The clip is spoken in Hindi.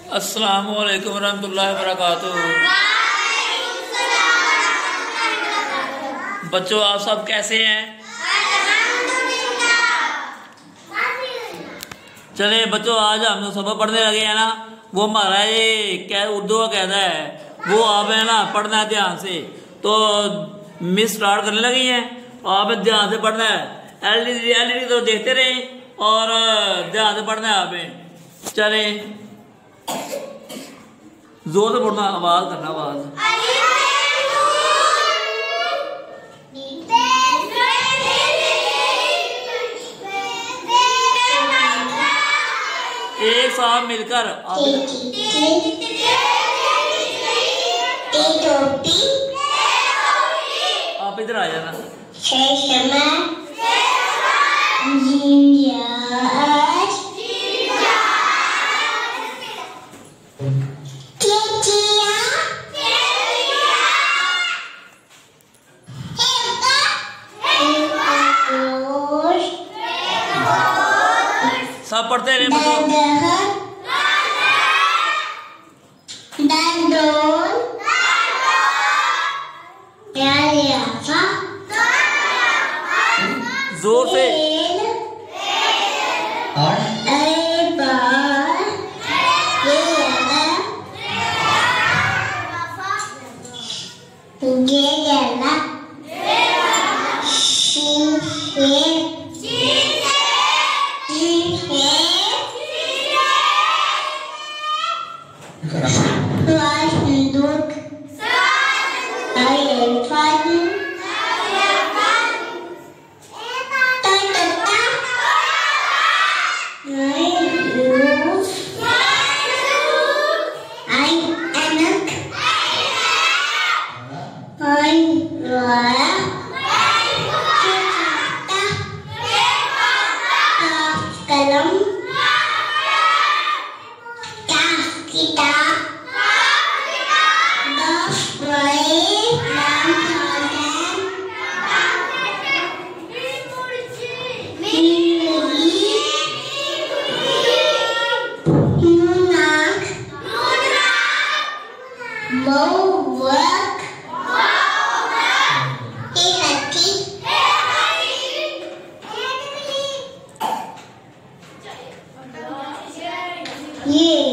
अस्सलामु अलैकुम रहमतुल्लाहि व बरकातुहू। बच्चों आप सब कैसे हैं? चले बच्चों, आज हम लोग सबक पढ़ने लगे हैं ना। वो हमारा ये क्या उर्दू का कहता है, वो आप है ना पढ़ना है ध्यान से। तो मिस स्टार्ट करने लगी हैं, आप ध्यान से पढ़ना है। एलईडी तो देखते रहे और ध्यान से पढ़ना है आपने। चले जोर से पढ़ना, आवाज करना, आवाज। एक साथ मिलकर आप इधर आ जाना। सब पढ़ते रहे जोर से। ये